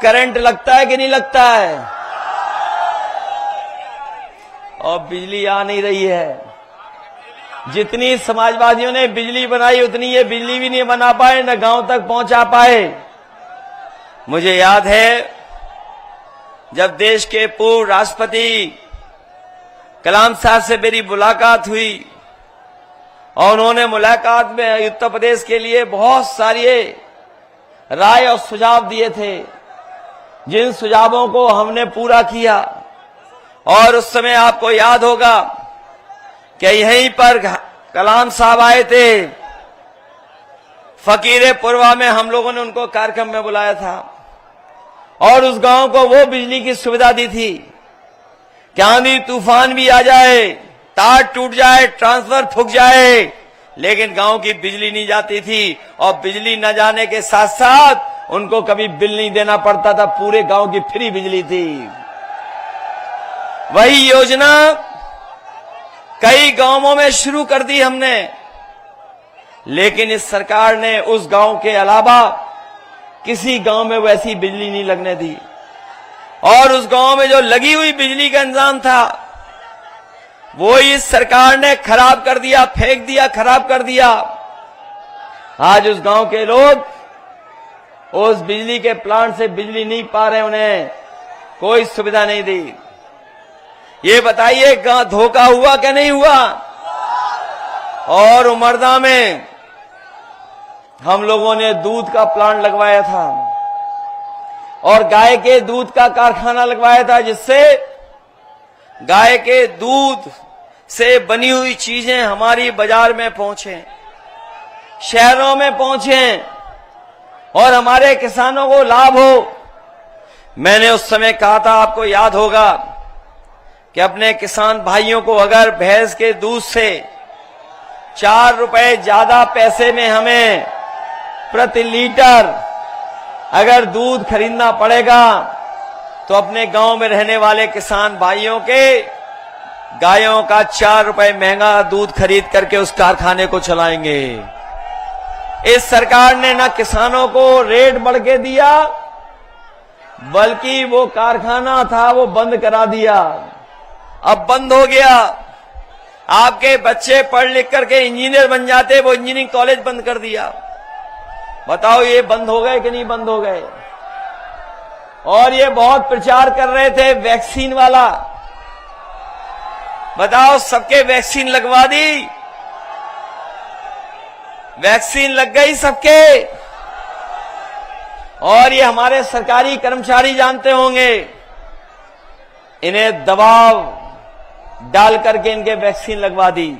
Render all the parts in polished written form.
Current लगता है कि नहीं लगता है? और बिजली आ नहीं रही है। जितनी समाजवादियों ने बिजली बनाई उतनी ये बिजली भी नहीं बना पाए, न गांव तक पहुंचा पाए। मुझे याद है जब देश के पूर्व राष्ट्रपति कलाम साहब से मेरी मुलाकात हुई और उन्होंने मुलाकात में उत्तर प्रदेश के लिए बहुत सारी राय और सुझाव दिए थे, जिन सुझावों को हमने पूरा किया। और उस समय आपको याद होगा कि यहीं पर कलाम साहब आए थे, फकीरे पुरवा में हम लोगों ने उनको कार्यक्रम में बुलाया था और उस गांव को वो बिजली की सुविधा दी थी कि आंधी तूफान भी आ जाए, तार टूट जाए, ट्रांसफर फूक जाए, लेकिन गांव की बिजली नहीं जाती थी। और बिजली न जाने के साथ साथ उनको कभी बिल नहीं देना पड़ता था, पूरे गांव की फ्री बिजली थी। वही योजना कई गांवों में शुरू कर दी हमने, लेकिन इस सरकार ने उस गांव के अलावा किसी गांव में वैसी बिजली नहीं लगने दी। और उस गांव में जो लगी हुई बिजली का इंतजाम था वो इस सरकार ने खराब कर दिया, फेंक दिया, खराब कर दिया। आज उस गांव के लोग उस बिजली के प्लांट से बिजली नहीं पा रहे, उन्हें कोई सुविधा नहीं दी। ये बताइए धोखा हुआ कि नहीं हुआ? और उमरदा में हम लोगों ने दूध का प्लांट लगवाया था और गाय के दूध का कारखाना लगवाया था, जिससे गाय के दूध से बनी हुई चीजें हमारी बाजार में पहुंचे, शहरों में पहुंचे और हमारे किसानों को लाभ हो। मैंने उस समय कहा था, आपको याद होगा, कि अपने किसान भाइयों को अगर भैंस के दूध से 4 रुपए ज्यादा पैसे में हमें प्रति लीटर अगर दूध खरीदना पड़ेगा तो अपने गांव में रहने वाले किसान भाइयों के गायों का 4 रुपए महंगा दूध खरीद करके उस कारखाने को चलाएंगे। इस सरकार ने न किसानों को रेट बढ़ के दिया, बल्कि वो कारखाना था वो बंद करा दिया। अब बंद हो गया। आपके बच्चे पढ़ लिख करके इंजीनियर बन जाते, वो इंजीनियरिंग कॉलेज बंद कर दिया। बताओ ये बंद हो गए कि नहीं बंद हो गए? और ये बहुत प्रचार कर रहे थे वैक्सीन वाला। बताओ सबके वैक्सीन लगवा दी? वैक्सीन लग गई सबके। और ये हमारे सरकारी कर्मचारी जानते होंगे, इन्हें दबाव डाल करके इनके वैक्सीन लगवा दी।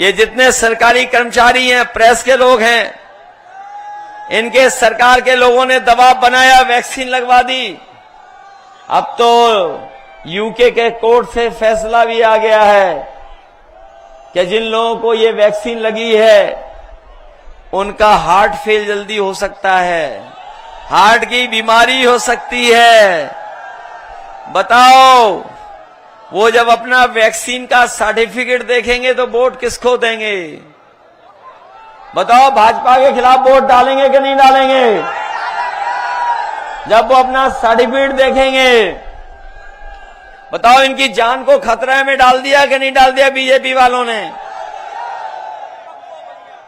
ये जितने सरकारी कर्मचारी हैं, प्रेस के लोग हैं, इनके सरकार के लोगों ने दबाव बनाया, वैक्सीन लगवा दी। अब तो यूके के कोर्ट से फैसला भी आ गया है कि जिन लोगों को ये वैक्सीन लगी है उनका हार्ट फेल जल्दी हो सकता है, हार्ट की बीमारी हो सकती है। बताओ वो जब अपना वैक्सीन का सर्टिफिकेट देखेंगे तो वोट किसको देंगे? बताओ भाजपा के खिलाफ वोट डालेंगे कि नहीं डालेंगे? जब वो अपना सर्टिफिकेट देखेंगे, बताओ इनकी जान को खतरे में डाल दिया कि नहीं डाल दिया बीजेपी वालों ने?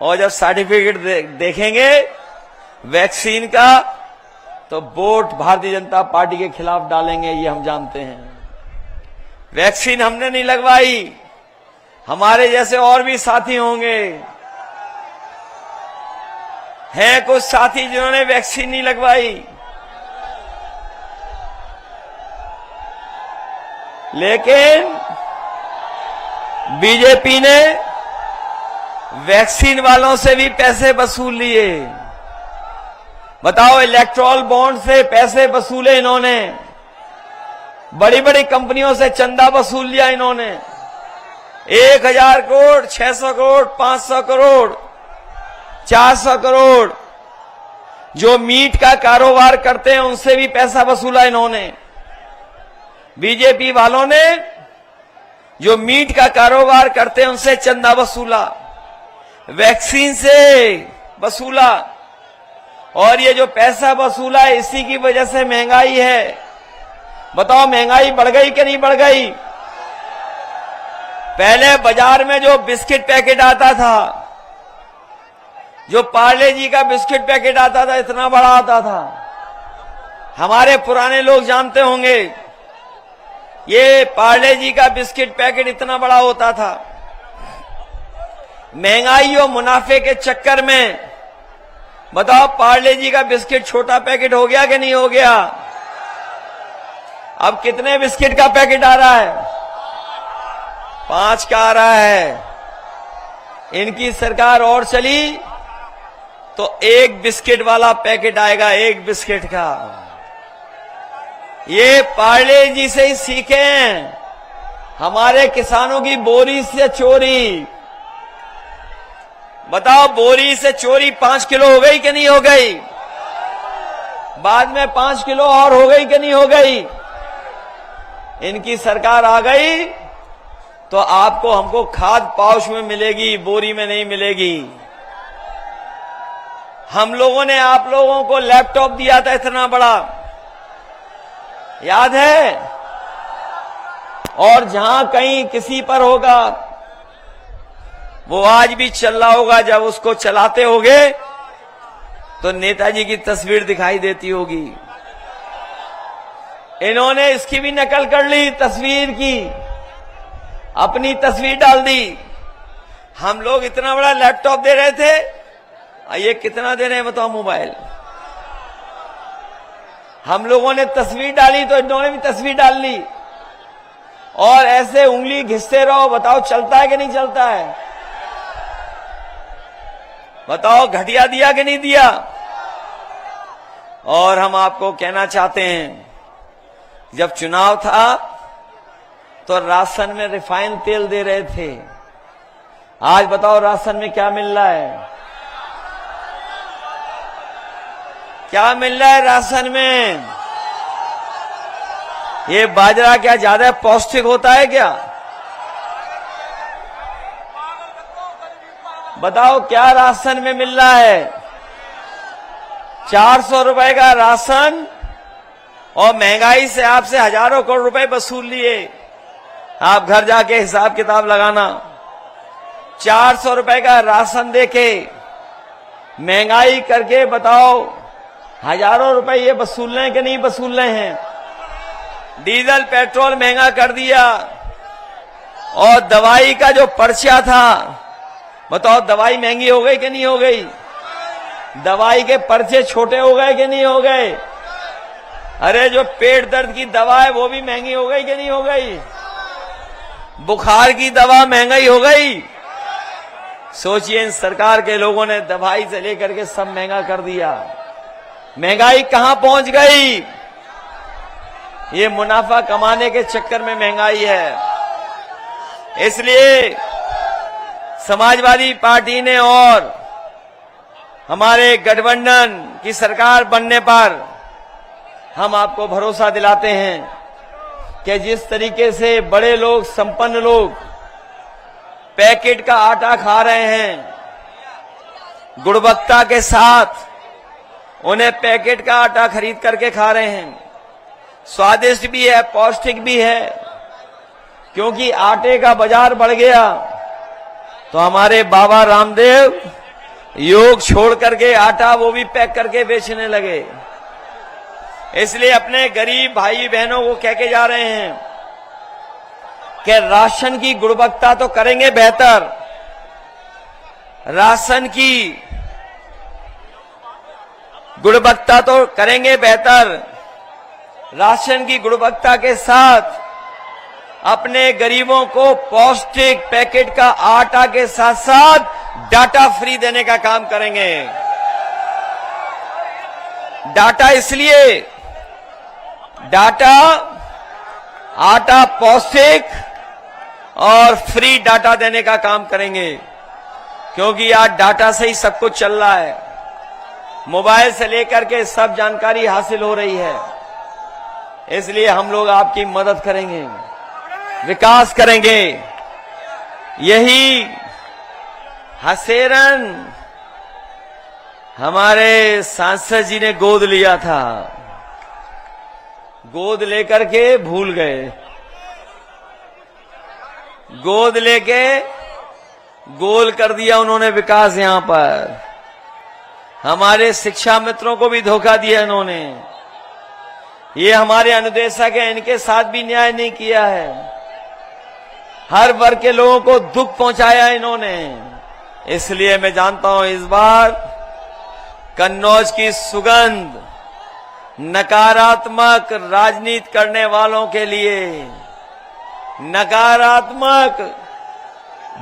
और जब सर्टिफिकेट देखेंगे वैक्सीन का तो वोट भारतीय जनता पार्टी के खिलाफ डालेंगे, ये हम जानते हैं। वैक्सीन हमने नहीं लगवाई, हमारे जैसे और भी साथी होंगे, हैं कुछ साथी जिन्होंने वैक्सीन नहीं लगवाई। लेकिन बीजेपी ने वैक्सीन वालों से भी पैसे वसूल लिए। बताओ इलेक्ट्रॉल बॉन्ड से पैसे वसूले इन्होंने, बड़ी बड़ी कंपनियों से चंदा वसूल लिया इन्होंने। 1000 करोड़, 600 करोड़, 500 करोड़, 400 करोड़। जो मीट का कारोबार करते हैं उनसे भी पैसा वसूला इन्होंने। बीजेपी वालों ने जो मीट का कारोबार करते हैं उनसे चंदा वसूला, वैक्सीन से वसूला। और ये जो पैसा वसूला है इसी की वजह से महंगाई है। बताओ महंगाई बढ़ गई कि नहीं बढ़ गई? पहले बाजार में जो बिस्किट पैकेट आता था, जो पार्ले जी का बिस्किट पैकेट आता था, इतना बड़ा आता था, हमारे पुराने लोग जानते होंगे, ये पार्ले जी का बिस्किट पैकेट इतना बड़ा होता था। महंगाई और मुनाफे के चक्कर में बताओ पार्ले जी का बिस्किट छोटा पैकेट हो गया कि नहीं हो गया? अब कितने बिस्किट का पैकेट आ रहा है? 5 का आ रहा है। इनकी सरकार और चली तो 1 बिस्किट वाला पैकेट आएगा, 1 बिस्किट का। ये पार्ले जी से ही सीखे हैं, हमारे किसानों की बोरी से चोरी। बताओ बोरी से चोरी 5 किलो हो गई कि नहीं हो गई? बाद में 5 किलो और हो गई कि नहीं हो गई? इनकी सरकार आ गई तो आपको हमको खाद पाउच में मिलेगी, बोरी में नहीं मिलेगी। हम लोगों ने आप लोगों को लैपटॉप दिया था इतना बड़ा, याद है? और जहां कहीं किसी पर होगा वो आज भी चल रहा होगा, जब उसको चलाते होगे तो नेताजी की तस्वीर दिखाई देती होगी। इन्होंने इसकी भी नकल कर ली, तस्वीर की, अपनी तस्वीर डाल दी। हम लोग इतना बड़ा लैपटॉप दे रहे थे, ये कितना दे रहे हैं बताओ? मोबाइल। हम लोगों ने तस्वीर डाली तो इन्होंने भी तस्वीर डाल ली, और ऐसे उंगली घिसते रहो। बताओ चलता है कि नहीं चलता है? बताओ घटिया दिया कि नहीं दिया? और हम आपको कहना चाहते हैं, जब चुनाव था तो राशन में रिफाइंड तेल दे रहे थे। आज बताओ राशन में क्या मिल रहा है? क्या मिल रहा है राशन में? ये बाजरा क्या ज्यादा पौष्टिक होता है क्या? बताओ क्या राशन में मिल रहा है? 400 रुपए का राशन, और महंगाई से आपसे हजारों करोड़ रुपए वसूल लिए। आप घर जाके हिसाब किताब लगाना। 400 रुपए का राशन देके महंगाई करके बताओ हजारों रुपए ये वसूल रहे हैं कि नहीं वसूल रहे हैं? डीजल पेट्रोल महंगा कर दिया, और दवाई का जो पर्चा था, बताओ दवाई महंगी हो गई कि नहीं हो गई? दवाई के पर्चे छोटे हो गए कि नहीं हो गए? अरे जो पेट दर्द की दवा है वो भी महंगी हो गई कि नहीं हो गई? बुखार की दवा महंगाई हो गई। सोचिए इन सरकार के लोगों ने दवाई से लेकर के सब महंगा कर दिया। महंगाई कहां पहुंच गई? ये मुनाफा कमाने के चक्कर में महंगाई है। इसलिए समाजवादी पार्टी ने और हमारे गठबंधन की सरकार बनने पर हम आपको भरोसा दिलाते हैं कि जिस तरीके से बड़े लोग, संपन्न लोग पैकेट का आटा खा रहे हैं, गुणवत्ता के साथ उन्हें पैकेट का आटा खरीद करके खा रहे हैं। स्वादिष्ट भी है, पौष्टिक भी है, क्योंकि आटे का बाजार बढ़ गया। तो हमारे बाबा रामदेव योग छोड़ करके आटा वो भी पैक करके बेचने लगे। इसलिए अपने गरीब भाई बहनों को कह के जा रहे हैं कि राशन की गुणवत्ता तो करेंगे बेहतर, राशन की गुणवत्ता तो करेंगे बेहतर, राशन की गुणवत्ता के साथ अपने गरीबों को पौष्टिक पैकेट का आटा के साथ साथ डाटा फ्री देने का काम करेंगे। डाटा इसलिए, डाटा, आटा पौष्टिक और फ्री डाटा देने का काम करेंगे, क्योंकि आज डाटा से ही सब कुछ चल रहा है। मोबाइल से लेकर के सब जानकारी हासिल हो रही है। इसलिए हम लोग आपकी मदद करेंगे, विकास करेंगे। यही हसेरन हमारे सांसद जी ने गोद लिया था, गोद लेकर के भूल गए, गोद लेके गोल कर दिया उन्होंने विकास यहां पर। हमारे शिक्षा मित्रों को भी धोखा दिया इन्होंने। ये हमारे अनुदेशक है, इनके साथ भी न्याय नहीं किया है। हर वर्ग के लोगों को दुख पहुंचाया इन्होंने। इसलिए मैं जानता हूं इस बार कन्नौज की सुगंध नकारात्मक राजनीति करने वालों के लिए, नकारात्मक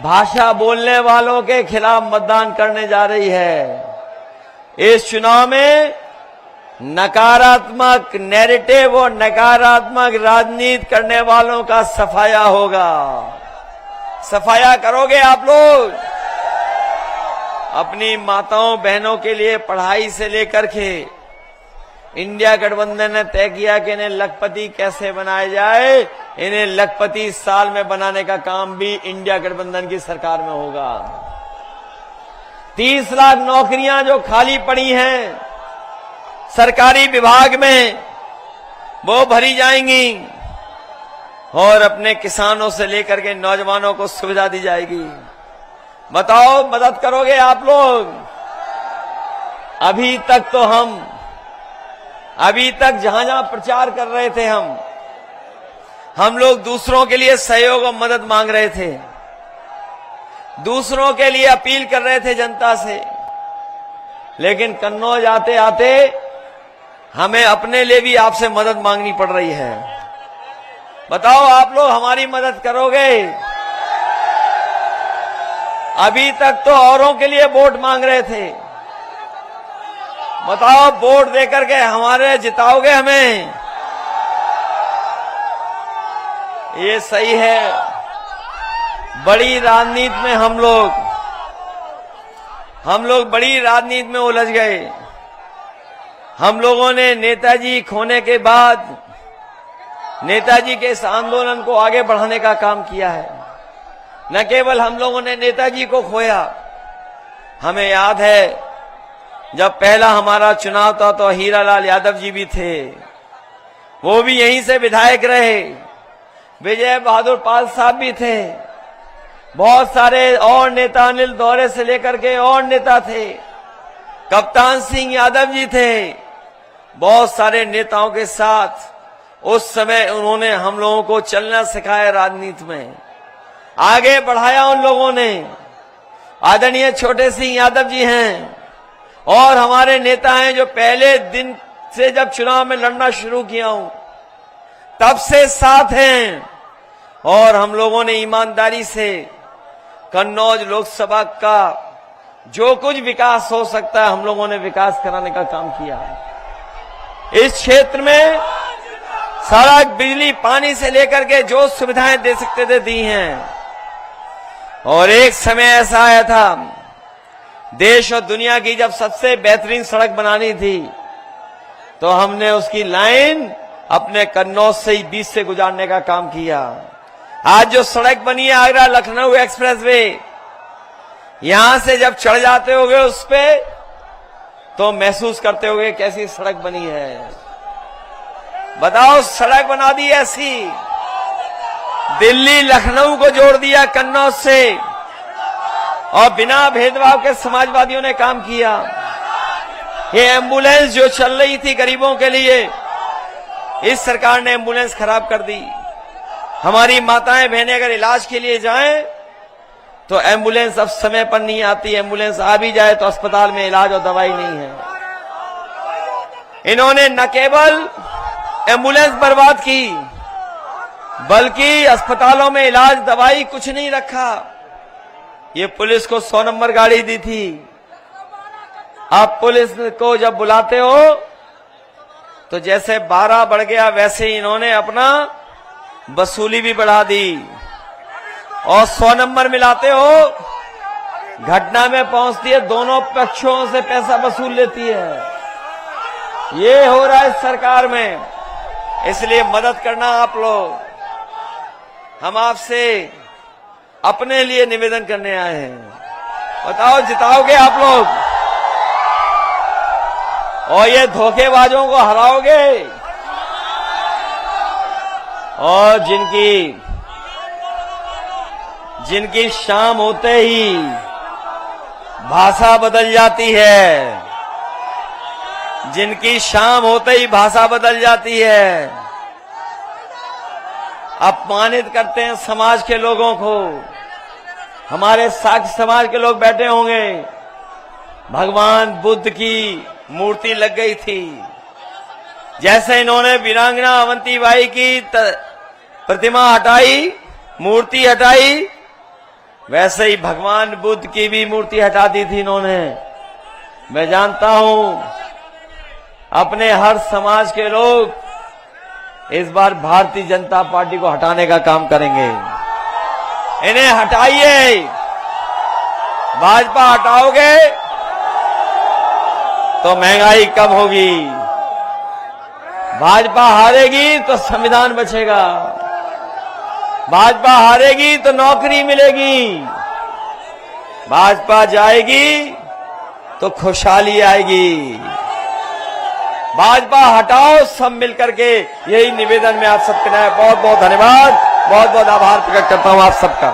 भाषा बोलने वालों के खिलाफ मतदान करने जा रही है। इस चुनाव में नकारात्मक नैरेटिव और नकारात्मक राजनीति करने वालों का सफाया होगा। सफाया करोगे आप लोग? अपनी माताओं बहनों के लिए पढ़ाई से लेकर के इंडिया गठबंधन ने तय किया कि इन्हें लखपति कैसे बनाया जाए। इन्हें लखपति साल में बनाने का काम भी इंडिया गठबंधन की सरकार में होगा। 30 लाख नौकरियां जो खाली पड़ी हैं सरकारी विभाग में, वो भरी जाएंगी और अपने किसानों से लेकर के नौजवानों को सुविधा दी जाएगी। बताओ, मदद करोगे आप लोग? अभी तक जहां जहां प्रचार कर रहे थे हम लोग दूसरों के लिए सहयोग और मदद मांग रहे थे, दूसरों के लिए अपील कर रहे थे जनता से। लेकिन कन्नौज आते आते हमें अपने लिए भी आपसे मदद मांगनी पड़ रही है। बताओ, आप लोग हमारी मदद करोगे? अभी तक तो औरों के लिए वोट मांग रहे थे। बताओ, वोट देकर के हमारे जिताओगे हमें? ये सही है। बड़ी राजनीति में हम लोग बड़ी राजनीति में उलझ गए। हम लोगों ने नेताजी खोने के बाद नेताजी के इस आंदोलन को आगे बढ़ाने का काम किया है। न केवल हम लोगों ने नेताजी को खोया, हमें याद है जब पहला हमारा चुनाव था तो हीरालाल यादव जी भी थे, वो भी यहीं से विधायक रहे। विजय बहादुर पाल साहब भी थे, बहुत सारे और नेता, अनिल दौरे से लेकर के और नेता थे, कप्तान सिंह यादव जी थे। बहुत सारे नेताओं के साथ उस समय उन्होंने हम लोगों को चलना सिखाया, राजनीति में आगे बढ़ाया उन लोगों ने। आदरणीय छोटे सिंह यादव जी हैं और हमारे नेता हैं जो पहले दिन से जब चुनाव में लड़ना शुरू किया हूं तब से साथ हैं। और हम लोगों ने ईमानदारी से कन्नौज लोकसभा का जो कुछ विकास हो सकता है हम लोगों ने विकास कराने का काम किया। इस क्षेत्र में सड़क, बिजली, पानी से लेकर के जो सुविधाएं दे सकते थे दी हैं। और एक समय ऐसा आया था, देश और दुनिया की जब सबसे बेहतरीन सड़क बनानी थी तो हमने उसकी लाइन अपने कन्नौज से ही बीच से गुजारने का काम किया। आज जो सड़क बनी है आगरा लखनऊ एक्सप्रेसवे, यहां से जब चढ़ जाते होगे उस पे तो महसूस करते होगे कैसी सड़क बनी है। बताओ, सड़क बना दी ऐसी, दिल्ली लखनऊ को जोड़ दिया कन्नौज से, और बिना भेदभाव के समाजवादियों ने काम किया। ये एम्बुलेंस जो चल रही थी गरीबों के लिए, इस सरकार ने एम्बुलेंस खराब कर दी। हमारी माताएं बहनें अगर इलाज के लिए जाएं तो एम्बुलेंस अब समय पर नहीं आती। एम्बुलेंस आ भी जाए तो अस्पताल में इलाज और दवाई नहीं है। इन्होंने न केवल एम्बुलेंस बर्बाद की बल्कि अस्पतालों में इलाज, दवाई कुछ नहीं रखा। ये पुलिस को 100 नंबर गाड़ी दी थी। आप पुलिस को जब बुलाते हो तो जैसे 12 बढ़ गया वैसे ही इन्होंने अपना वसूली भी बढ़ा दी। और 100 नंबर मिलाते हो, घटना में पहुंचती है, दोनों पक्षों से पैसा वसूल लेती है। ये हो रहा है इस सरकार में। इसलिए मदद करना आप लोग। हम आपसे अपने लिए निवेदन करने आए हैं। बताओ, जिताओगे आप लोग? और ये धोखेबाजों को हराओगे और जिनकी शाम होते ही भाषा बदल जाती है, जिनकी शाम होते ही भाषा बदल जाती है, अपमानित करते हैं समाज के लोगों को। हमारे साक्ष समाज के लोग बैठे होंगे, भगवान बुद्ध की मूर्ति लग गई थी, जैसे इन्होंने वीरांगना अवंतीबाई की प्रतिमा हटाई, मूर्ति हटाई, वैसे ही भगवान बुद्ध की भी मूर्ति हटा दी थी इन्होंने। मैं जानता हूं अपने हर समाज के लोग इस बार भारतीय जनता पार्टी को हटाने का काम करेंगे। इन्हें हटाइए, भाजपा हटाओगे तो महंगाई कम होगी, भाजपा हारेगी तो संविधान बचेगा, भाजपा हारेगी तो नौकरी मिलेगी, भाजपा जाएगी तो खुशहाली आएगी। भाजपा हटाओ सब मिलकर के, यही निवेदन में आप सबके लिए बहुत बहुत धन्यवाद, बहुत बहुत आभार प्रकट करता हूं आप सबका।